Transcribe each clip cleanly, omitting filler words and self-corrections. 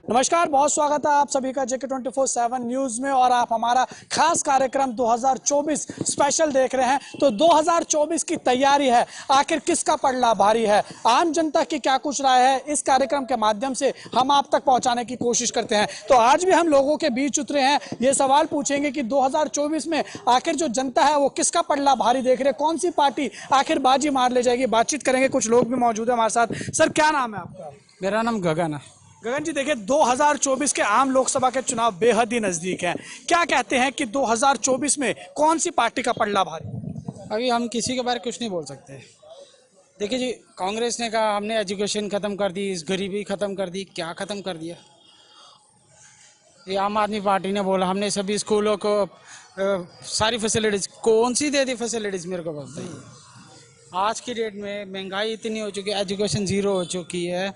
नमस्कार, बहुत स्वागत है आप सभी का JK 24/7 न्यूज में। और आप हमारा खास कार्यक्रम 2024 स्पेशल देख रहे हैं। तो 2024 की तैयारी है, आखिर किसका पलड़ा भारी है, आम जनता की क्या कुछ राय है, इस कार्यक्रम के माध्यम से हम आप तक पहुंचाने की कोशिश करते हैं। तो आज भी हम लोगों के बीच उतरे हैं, ये सवाल पूछेंगे कि 2024 में आखिर जो जनता है वो किसका पलड़ा भारी देख रहे हैं, कौन सी पार्टी आखिर बाजी मार ले जाएगी। बातचीत करेंगे, कुछ लोग भी मौजूद है हमारे साथ। सर, क्या नाम है आपका? मेरा नाम गगन है। गगन जी, देखिए 2024 के आम लोकसभा के चुनाव बेहद ही नजदीक हैं। क्या कहते हैं कि 2024 में कौन सी पार्टी का पलड़ा भारी? अभी हम किसी के बारे में कुछ नहीं बोल सकते। देखिए जी, कांग्रेस ने कहा हमने एजुकेशन ख़त्म कर दी, इस गरीबी ख़त्म कर दी। क्या ख़त्म कर दिया? ये आम आदमी पार्टी ने बोला हमने सभी स्कूलों को सारी फैसिलिटीज़, कौन सी दे दी फैसिलिटीज़ मेरे को बताइए। आज की डेट में महंगाई इतनी हो चुकी है, एजुकेशन ज़ीरो हो चुकी है।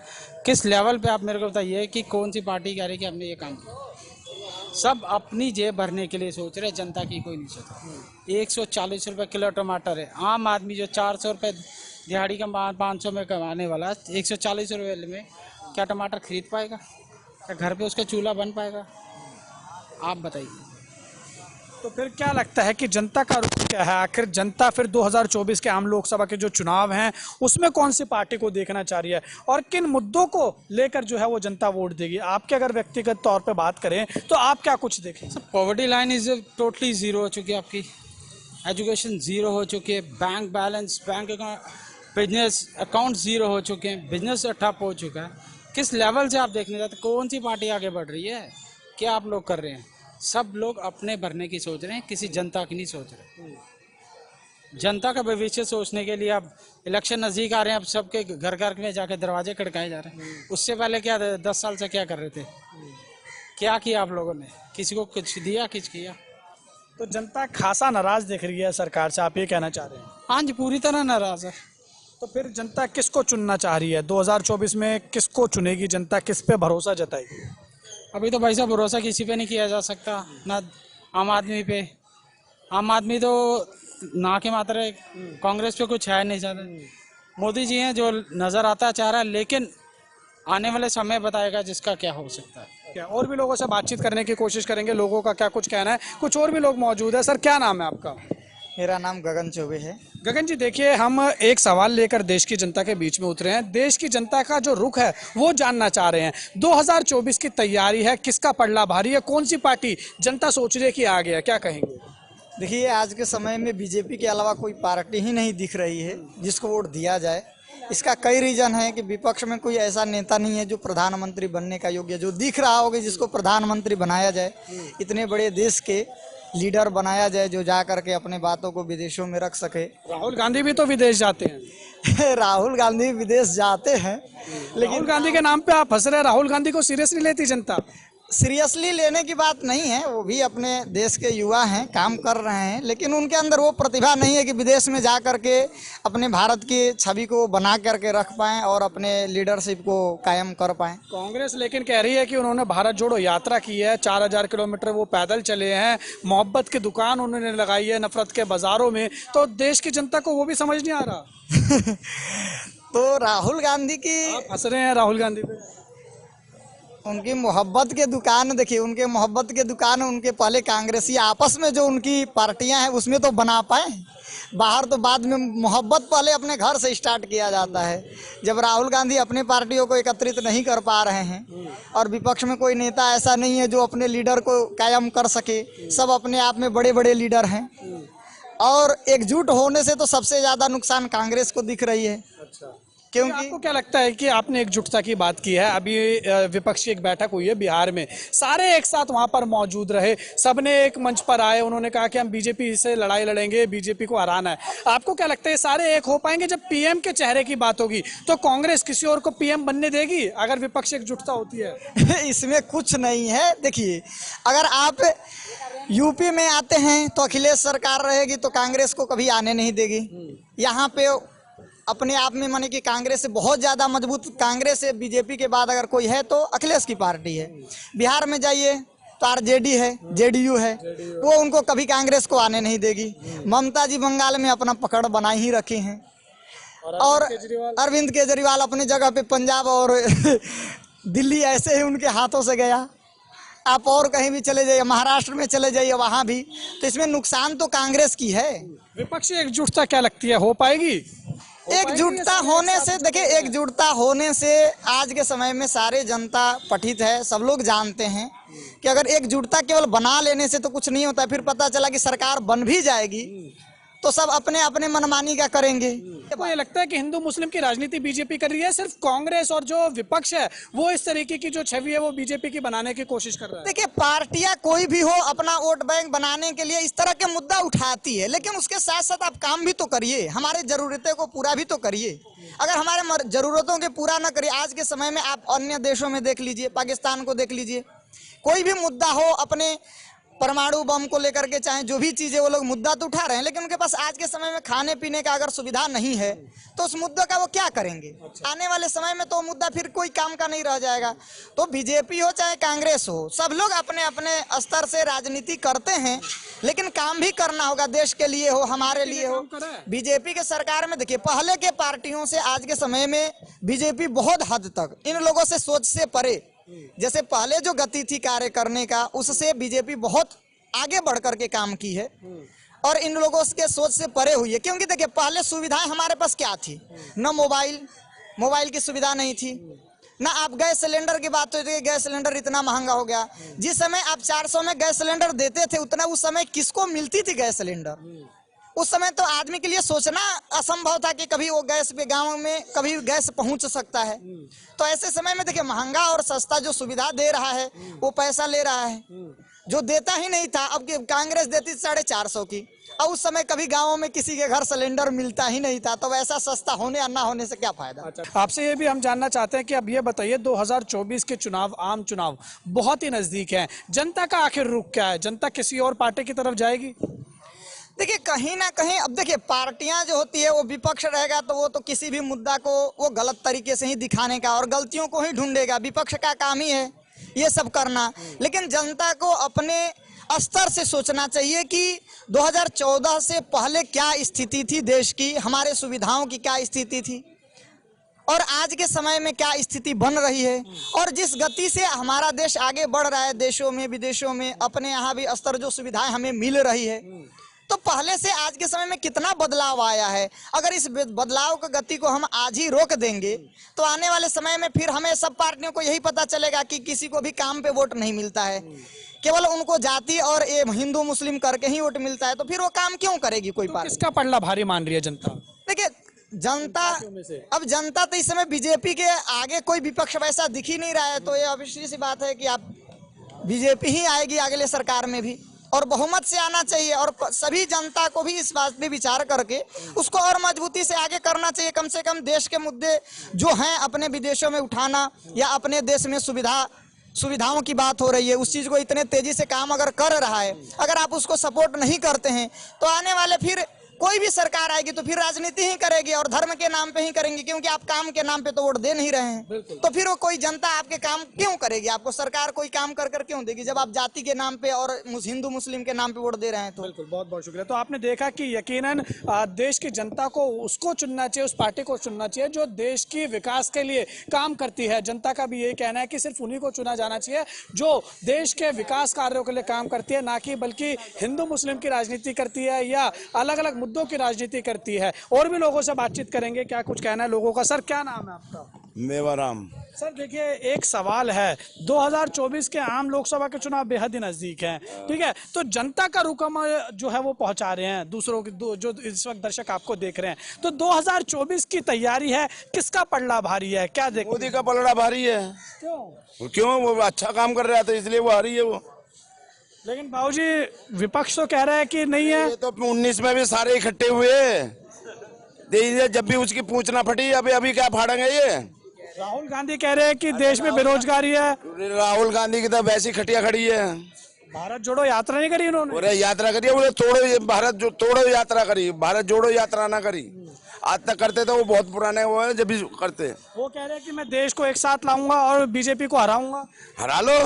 किस लेवल पे आप मेरे को बताइए कि कौन सी पार्टी कह रही है कि हमने ये काम किया। सब अपनी जेब भरने के लिए सोच रहे, जनता की कोई नहीं सोच रहा। 140 रुपये किलो टमाटर है। आम आदमी जो 400 रुपये दिहाड़ी का 500 में कमाने वाला 140 रुपये में क्या टमाटर खरीद पाएगा? क्या घर पे उसका चूल्हा बन पाएगा? आप बताइए। तो फिर क्या लगता है कि जनता का रुख क्या है? आखिर जनता फिर 2024 के आम लोकसभा के जो चुनाव हैं उसमें कौन सी पार्टी को देखना चाह रही है और किन मुद्दों को लेकर जो है वो जनता वोट देगी? आपके अगर व्यक्तिगत तौर पे बात करें तो आप क्या कुछ देखें? Sir, poverty line is totally zero हो चुकी है आपकी। एजुकेशन ज़ीरो हो चुकी है। Bank balance, bank account, business account zero हो चुके हैं। बिजनेस ठप हो चुका है। किस लेवल से आप देखने जाते, कौन सी पार्टी आगे बढ़ रही है? क्या आप लोग कर रहे हैं? सब लोग अपने भरने की सोच रहे हैं, किसी जनता की नहीं सोच रहे। जनता का भविष्य सोचने के लिए अब इलेक्शन नज़दीक आ रहे हैं, अब सबके घर घर में जाके दरवाजे खड़काए जा रहे हैं। उससे पहले क्या 10 साल से क्या कर रहे थे? क्या किया आप लोगों ने? किसी को कुछ दिया, कुछ किया? तो जनता खासा नाराज दिख रही है सरकार से, आप ये कहना चाह रहे हैं? हाँ जी, पूरी तरह नाराज है। तो फिर जनता किसको चुनना चाह रही है 2024 में? किसको चुनेगी जनता? किस पे भरोसा जताएगी? अभी तो भाई साहब भरोसा किसी पे नहीं किया जा सकता, ना आम आदमी पे। आम आदमी तो ना के मात्र है, कांग्रेस पे कुछ है नहीं ज़्यादा। मोदी जी हैं जो नज़र आता चाह रहा है, लेकिन आने वाले समय बताएगा जिसका क्या हो सकता है। क्या और भी लोगों से बातचीत करने की कोशिश करेंगे, लोगों का क्या कुछ कहना है। कुछ और भी लोग मौजूद है। सर, क्या नाम है आपका? मेरा नाम गगन चौबे है। गगन जी, देखिए हम एक सवाल लेकर देश की जनता के बीच में उतरे हैं। देश की जनता का जो रुख है वो जानना चाह रहे हैं। 2024 की तैयारी है, किसका पलड़ा भारी है, कौन सी पार्टी जनता सोच रही है कि आ गया? क्या कहेंगे? देखिए, आज के समय में बीजेपी के अलावा कोई पार्टी ही नहीं दिख रही है जिसको वोट दिया जाए। इसका कई रीजन है कि विपक्ष में कोई ऐसा नेता नहीं है जो प्रधानमंत्री बनने का योग्य, जो दिख रहा होगा जिसको प्रधानमंत्री बनाया जाए, इतने बड़े देश के लीडर बनाया जाए जो जा करके अपने बातों को विदेशों में रख सके। राहुल गांधी भी तो विदेश जाते हैं। राहुल गांधी विदेश जाते हैं, लेकिन राहुल गांधी के नाम पे आप हंस रहे हैं। राहुल गांधी को सीरियसली लेती जनता? सीरियसली लेने की बात नहीं है, वो भी अपने देश के युवा हैं, काम कर रहे हैं, लेकिन उनके अंदर वो प्रतिभा नहीं है कि विदेश में जा करके अपने भारत की छवि को बना करके रख पाएं और अपने लीडरशिप को कायम कर पाएं। कांग्रेस लेकिन कह रही है कि उन्होंने भारत जोड़ो यात्रा की है, 4000 किलोमीटर वो पैदल चले हैं, मोहब्बत की दुकान उन्होंने लगाई है नफरत के बाजारों में। तो देश की जनता को वो भी समझ नहीं आ रहा। तो राहुल गांधी की, आप हंस रहे हैं राहुल गांधी पे? उनकी मोहब्बत के दुकान देखिए, उनके मोहब्बत के दुकान उनके पहले कांग्रेसी आपस में जो उनकी पार्टियां हैं उसमें तो बना पाए, बाहर तो बाद में। मोहब्बत पहले अपने घर से स्टार्ट किया जाता है। जब राहुल गांधी अपनी पार्टियों को एकत्रित नहीं कर पा रहे हैं और विपक्ष में कोई नेता ऐसा नहीं है जो अपने लीडर को कायम कर सके, सब अपने आप में बड़े बड़े लीडर हैं, और एकजुट होने से तो सबसे ज़्यादा नुकसान कांग्रेस को दिख रही है। अच्छा, क्योंकि आपको क्या लगता है कि आपने एकजुटता की बात की है, अभी विपक्ष की एक बैठक हुई है बिहार में, सारे एक साथ वहां पर मौजूद रहे, सबने एक मंच पर आए, उन्होंने कहा कि हम बीजेपी से लड़ाई लड़ेंगे, बीजेपी को हराना है। आपको क्या लगता है सारे एक हो पाएंगे? जब पीएम के चेहरे की बात होगी तो कांग्रेस किसी और को पीएम बनने देगी अगर विपक्ष एकजुटता होती है? इसमें कुछ नहीं है। देखिए, अगर आप यूपी में आते हैं तो अखिलेश सरकार रहेगी तो कांग्रेस को कभी आने नहीं देगी। यहाँ पे अपने आप में माने कि कांग्रेस से बहुत ज़्यादा मजबूत, कांग्रेस से बीजेपी के बाद अगर कोई है तो अखिलेश की पार्टी है। बिहार में जाइए तो आरजेडी है, जेडीयू है, वो उनको कभी कांग्रेस को आने नहीं देगी। ममता जी बंगाल में अपना पकड़ बनाई ही रखी हैं, और अरविंद केजरीवाल अपनी जगह पे पंजाब और दिल्ली ऐसे ही उनके हाथों से गया। आप और कहीं भी चले जाइए, महाराष्ट्र में चले जाइए, वहाँ भी। तो इसमें नुकसान तो कांग्रेस की है। विपक्षी एकजुटता क्या लगती है, हो पाएगी? एकजुटता होने से, देखिए, एकजुटता होने से आज के समय में सारे जनता पठित है, सब लोग जानते हैं कि अगर एकजुटता केवल बना लेने से तो कुछ नहीं होता। फिर पता चला कि सरकार बन भी जाएगी तो सब अपने अपने मनमानी का करेंगे। आपको ये लगता है कि हिंदू मुस्लिम की राजनीति बीजेपी कर रही है, सिर्फ कांग्रेस और जो विपक्ष है वो इस तरीके की जो छवि है वो बीजेपी की बनाने की कोशिश कर रहा है? देखिए, पार्टियां कोई भी हो अपना वोट बैंक बनाने के लिए इस तरह के मुद्दा उठाती है, लेकिन उसके साथ साथ आप काम भी तो करिए, हमारे जरूरतें को पूरा भी तो करिए। अगर हमारे जरूरतों के पूरा ना करिए, आज के समय में आप अन्य देशों में देख लीजिए, पाकिस्तान को देख लीजिए, कोई भी मुद्दा हो, अपने परमाणु बम को लेकर के चाहे जो भी चीजें, वो लोग मुद्दा तो उठा रहे हैं, लेकिन उनके पास आज के समय में खाने पीने का अगर सुविधा नहीं है तो उस मुद्दे का वो क्या करेंगे? आने वाले समय में तो वो मुद्दा फिर कोई काम का नहीं रह जाएगा। तो बीजेपी हो चाहे कांग्रेस हो, सब लोग अपने अपने स्तर से राजनीति करते हैं, लेकिन काम भी करना होगा, देश के लिए हो, हमारे लिए हो। बीजेपी के सरकार में देखिए, पहले के पार्टियों से आज के समय में बीजेपी बहुत हद तक इन लोगों से सोच से परे, जैसे पहले जो गति थी कार्य करने का, उससे बीजेपी बहुत आगे बढ़ करके काम की है और इन लोगों के सोच से परे हुई है। क्योंकि देखिए, पहले सुविधाएं हमारे पास क्या थी? न मोबाइल की सुविधा नहीं थी, ना आप गैस सिलेंडर की बात होती है, गैस सिलेंडर इतना महंगा हो गया। जिस समय आप 400 में गैस सिलेंडर देते थे, उतना उस समय किसको मिलती थी गैस सिलेंडर? उस समय तो आदमी के लिए सोचना असंभव था कि कभी वो गैस पे गांव में कभी गैस पहुंच सकता है। तो ऐसे समय में देखिए, महंगा और सस्ता जो सुविधा दे रहा है वो पैसा ले रहा है, जो देता ही नहीं था। अब कांग्रेस देती 450 की, और उस समय कभी गाँव में किसी के घर सिलेंडर मिलता ही नहीं था, तो वैसा सस्ता होने या ना होने से क्या फायदा। अच्छा, आपसे ये भी हम जानना चाहते हैं कि अब ये बताइए, 2024 के चुनाव, आम चुनाव बहुत ही नजदीक हैं, जनता का आखिर रुख क्या है? जनता किसी और पार्टी की तरफ जाएगी? देखिए, कहीं ना कहीं अब देखिए, पार्टियां जो होती है वो विपक्ष रहेगा तो वो तो किसी भी मुद्दा को वो गलत तरीके से ही दिखाने का और गलतियों को ही ढूंढेगा। विपक्ष का काम ही है ये सब करना, लेकिन जनता को अपने स्तर से सोचना चाहिए कि 2014 से पहले क्या स्थिति थी देश की, हमारे सुविधाओं की क्या स्थिति थी और आज के समय में क्या स्थिति बन रही है, और जिस गति से हमारा देश आगे बढ़ रहा है, देशों में विदेशों में, अपने यहाँ भी स्तर जो सुविधाएं हमें मिल रही है, तो पहले से आज के समय में कितना बदलाव आया है। अगर इस बदलाव की गति को हम आज ही रोक देंगे तो आने वाले समय में फिर हमें सब पार्टियों को यही पता चलेगा कि किसी को भी काम पे वोट नहीं मिलता है, केवल उनको जाति और ये हिंदू मुस्लिम करके ही वोट मिलता है। तो फिर वो काम क्यों करेगी कोई पार्टी? किसका पलड़ा भारी मान रही है जनता? देखिए, जनता तो इस समय बीजेपी के आगे कोई विपक्ष वैसा दिख ही नहीं रहा है, तो ये ऑब्वियसली सी बात है कि आप बीजेपी ही आएगी अगले सरकार में भी, और बहुमत से आना चाहिए। और सभी जनता को भी इस बात पे विचार करके उसको और मजबूती से आगे करना चाहिए। कम से कम देश के मुद्दे जो हैं अपने विदेशों में उठाना, या अपने देश में सुविधाओं की बात हो रही है, उस चीज़ को इतने तेजी से काम अगर कर रहा है, अगर आप उसको सपोर्ट नहीं करते हैं तो आने वाले फिर कोई भी सरकार आएगी तो फिर राजनीति ही करेगी और धर्म के नाम पे ही करेंगे, क्योंकि आप काम के नाम पे तो वोट दे नहीं रहे हैं। तो फिर वो कोई जनता आपके काम क्यों करेगी? आपको सरकार कोई काम कर कर क्यों देगी जब आप जाति के नाम पे और हिंदू मुस्लिम के नाम पे वोट दे रहे हैं? तो बिल्कुल, बहुत बहुत शुक्रिया। तो आपने देखा कि यकीनन देश की जनता को उसको चुनना चाहिए, उस पार्टी को चुनना चाहिए जो देश की विकास के लिए काम करती है। जनता का भी यही कहना है कि सिर्फ उन्हीं को चुना जाना चाहिए जो देश के विकास कार्यों के लिए काम करती है, ना कि बल्कि हिंदू मुस्लिम की राजनीति करती है या अलग अलग मुद्दों की राजनीति करती है। और भी लोगों से बातचीत करेंगे, क्या कुछ कहना है लोगों का। सर, क्या नाम है आपका? मेवाराम। सर देखिए, एक सवाल है, 2024 के आम लोकसभा के चुनाव बेहद ही नजदीक हैं, ठीक है, तो जनता का रुख हम जो है वो पहुंचा रहे हैं दूसरों की, जो इस वक्त दर्शक आपको देख रहे हैं, तो 2024 की तैयारी है, किसका पलड़ा भारी है? क्या देख? मोदी का पलड़ा भारी है। क्यों? वो अच्छा काम कर रहा था इसलिए वो हारी है वो। लेकिन बाबूजी, विपक्ष तो कह रहा है कि नहीं है। ये तो 19 में भी सारे इकट्ठे हुए, जब भी उसकी पूंछ ना फटी, अभी क्या फाड़ेंगे ये? राहुल गांधी कह रहे हैं कि देश में बेरोजगारी है। राहुल गांधी की तो वैसी खटिया खड़ी है। भारत जोड़ो यात्रा नहीं करी उन्होंने। बोले यात्रा करी, बोले तोड़ो भारत जो तोड़ो यात्रा करी, भारत जोड़ो यात्रा ना करी। आज तक करते तो वो बहुत पुराने वो है, जब भी करते। वो कह रहे हैं कि मैं देश को एक साथ लाऊंगा और बीजेपी को हराऊंगा। हरा लो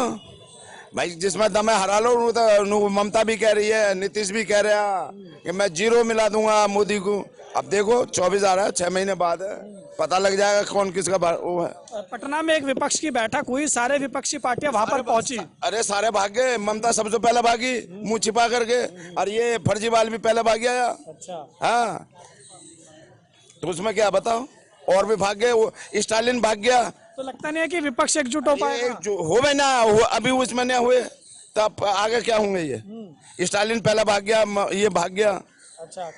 भाई, जिसमें दम है हरा लो। तो ममता भी कह रही है, नीतीश भी कह रहा है कि मैं 0 मिला दूंगा मोदी को। अब देखो 24 आ रहा है, 6 महीने बाद है। पता लग जाएगा कौन किसका वो है। पटना में एक विपक्ष की बैठक हुई, सारे विपक्षी पार्टियां वहां पर पहुंची। अरे सारे भाग गए, ममता सबसे पहले भागी मुंह छिपा करके, और ये फर्जीवाल भी पहले भाग गया। अच्छा, हाँ, तो उसमें क्या बताओ, और भी भाग गए, वो स्टालिन भाग गया। तो लगता नहीं है कि विपक्ष एकजुट हो पाएगा? जो हो गए ना, अभी उसमें नहीं हुए, तब आगे क्या होंगे? ये स्टालिन पहले भाग गया, ये भाग गया। अच्छा,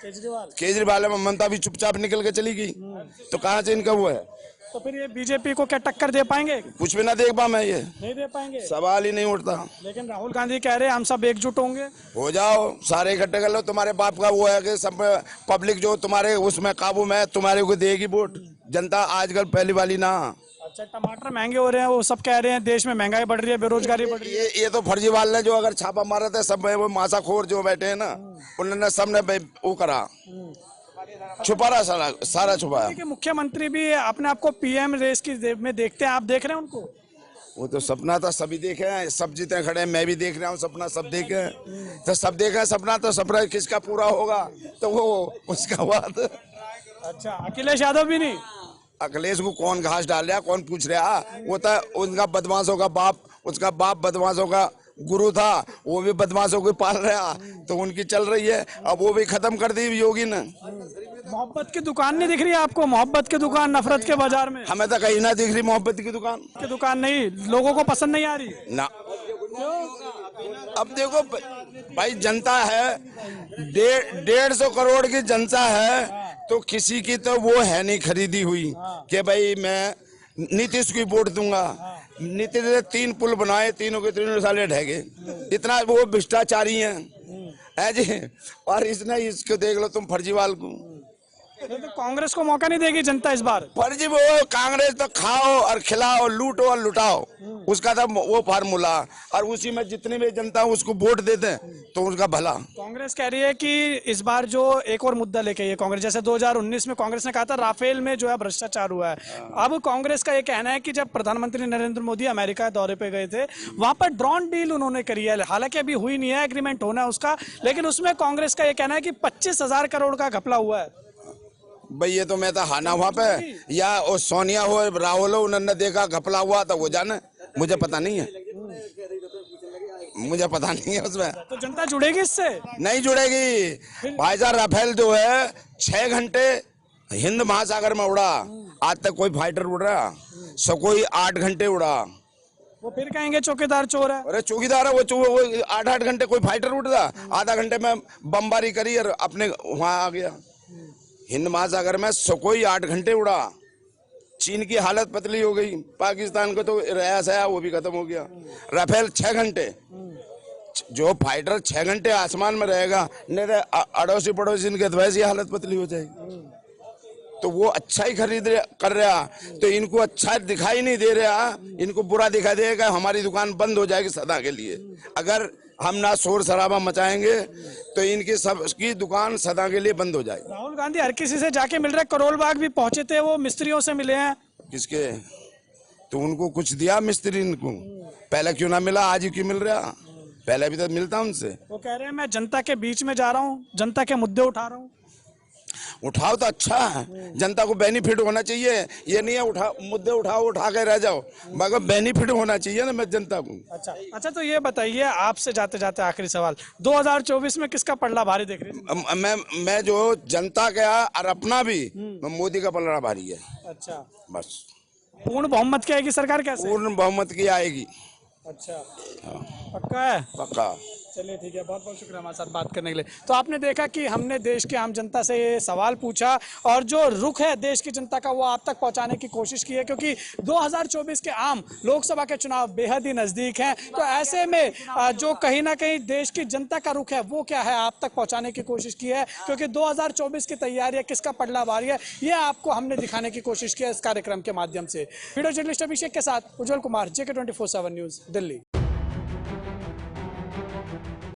केजरीवाल में ममता भी चुपचाप निकल के चली गई, तो कहाँ से इनका हुआ है? तो फिर ये बीजेपी को क्या टक्कर दे पाएंगे? कुछ भी ना देख पा मैं, ये नहीं दे पाएंगे, सवाल ही नहीं उठता। लेकिन राहुल गांधी कह रहे हैं हम सब एकजुट होंगे। हो जाओ, सारे इकट्ठे कर लो। तुम्हारे बाप का वो है कि सब पब्लिक जो तुम्हारे उसमें काबू में, तुम्हारे को देगी वोट जनता। आजकल पहली वाली ना। अच्छा, टमाटर महंगे हो रहे हैं, वो सब कह रहे हैं देश में महंगाई बढ़ रही है, बेरोजगारी बढ़ रही है। ये तो फर्जीवाल ने जो अगर छापा मारा था, सब वो मासाखोर जो बैठे हैं ना, उन्होंने सबने वो करा, छुपा रहा, सारा छुपाया। कि मुख्यमंत्री भी अपने आप को पीएम रेस की में देखते हैं, आप देख रहे हैं उनको? वो तो सपना था, सभी देखे हैं, सब जितने खड़े हैं, मैं भी देख रहा हूँ सपना, सब देखे हैं। तो सब देखे हैं सपना, तो सपना किसका पूरा होगा तो वो उसका बात। अच्छा, अखिलेश यादव भी नहीं? अखिलेश को कौन घास डाल रहा, कौन पूछ रहा? वो तो उनका बदमाशों का बाप, उसका बाप बदमाशों का गुरु था, वो भी बदमाशों को पाल रहा, तो उनकी चल रही है। अब वो भी खत्म कर दी योगी ने। मोहब्बत की दुकान नहीं दिख रही है आपको? मोहब्बत की दुकान नफरत के बाजार में? हमें तो कहीं ना दिख रही मोहब्बत की दुकान नहीं, लोगों को पसंद नहीं आ रही ना। अब देखो भाई, जनता है 150 करोड़ की जनता है, तो किसी की तो वो है नहीं खरीदी हुई कि भाई मैं नीतीश को वोट दूंगा। नीतीश ने 3 पुल बनाए, तीनों के तीनों साले ढह गए। इतना वो भ्रष्टाचारी है जी। और इसने इसको देख लो तुम, फर्जीवाल को। तो कांग्रेस को मौका नहीं देगी जनता इस बार? फर्जी वो कांग्रेस तो खाओ और खिलाओ, लूटो और लुटाओ, उसका तो वो फार्मूला। और उसी में जितनी भी जनता उसको वोट देते हैं तो उसका भला। कांग्रेस कह रही है कि इस बार जो एक और मुद्दा लेके ये कांग्रेस, जैसे 2019 में कांग्रेस ने कहा था राफेल में जो है भ्रष्टाचार हुआ है, अब कांग्रेस का ये कहना है कि जब प्रधानमंत्री नरेंद्र मोदी अमेरिका दौरे पे गए थे, वहां पर ड्रोन डील उन्होंने करी है, हालांकि अभी हुई नहीं है, एग्रीमेंट होना है उसका, लेकिन उसमें कांग्रेस का ये कहना है कि 25,000 करोड़ का घपला हुआ है। भाई ये तो मैं तो हाना वहाँ पे, या वो सोनिया हो राहुल हो, उन्होंने देखा घपला हुआ तो वो जाने, मुझे पता नहीं है, मुझे पता नहीं है उसमें। तो जनता जुड़ेगी इससे? नहीं जुड़ेगी भाई साहब। राफेल जो है 6 घंटे हिंद महासागर में उड़ा, आज तक कोई फाइटर उड़ रहा, कोई 8 घंटे उड़ा। वो फिर कहेंगे चौकीदार चोर है। अरे चौकीदार है वो 8-8 घंटे कोई फाइटर उड़ रहा, आधा घंटे में बमबारी करी और अपने वहां आ गया। हिंद महासागर में कोई 8 घंटे उड़ा। चीन की हालत पतली हो गई, पाकिस्तान को तो रयास है वो भी खत्म हो गया। राफेल 6 घंटे, जो फाइटर 6 घंटे आसमान में रहेगा, नहीं तो अड़ोसी पड़ोसी इनके तो वैसी हालत पतली हो जाएगी। तो वो अच्छा ही खरीद कर रहा, तो इनको अच्छा दिखाई नहीं दे रहा, इनको बुरा दिखाई देगा। हमारी दुकान बंद हो जाएगी सदा के लिए, अगर हम ना शोर शराबा मचाएंगे तो इनकी सबकी दुकान सदा के लिए बंद हो जाएगी। राहुल गांधी हर किसी से जाके मिल रहे, करोल बाग भी पहुंचे थे, वो मिस्त्रियों से मिले हैं। किसके? तो उनको कुछ दिया मिस्त्री इनको? पहले क्यों ना मिला, आज ही क्यों मिल रहा? पहले भी तो मिलता उनसे। वो कह रहे हैं मैं जनता के बीच में जा रहा हूँ, जनता के मुद्दे उठा रहा हूँ। उठाओ तो अच्छा है, जनता को बेनिफिट होना चाहिए। ये नहीं है मुद्दे उठा के रह जाओ, मगर बेनिफिट होना चाहिए ना मैं जनता को। अच्छा, तो ये बताइए आपसे जाते जाते आखिरी सवाल, 2024 में किसका पलड़ा भारी देख रहे हैं? मैं जो जनता का और अपना भी, मोदी का पलड़ा भारी है। अच्छा, बस पूर्ण बहुमत की आएगी सरकार? कैसे पूर्ण बहुमत की आएगी? अच्छा, पक्का है? पक्का। चलिए ठीक है, बहुत बहुत शुक्रिया हमारे साथ बात करने के लिए। तो आपने देखा कि हमने देश के आम जनता से ये सवाल पूछा, और जो रुख है देश की जनता का वो आप तक पहुंचाने की कोशिश की है, क्योंकि 2024 के आम लोकसभा के चुनाव बेहद ही नज़दीक हैं। तो ऐसे में जो कहीं ना कहीं देश की जनता का रुख है वो क्या है, आप तक पहुंचाने की कोशिश की है, क्योंकि 2024 की तैयारी है, किसका पलड़ा भारी है, ये आपको हमने दिखाने की कोशिश की है इस कार्यक्रम के माध्यम से। वीडियो जर्नलिस्ट अभिषेक के साथ उज्जवल कुमार, JK24/7 न्यूज़, दिल्ली।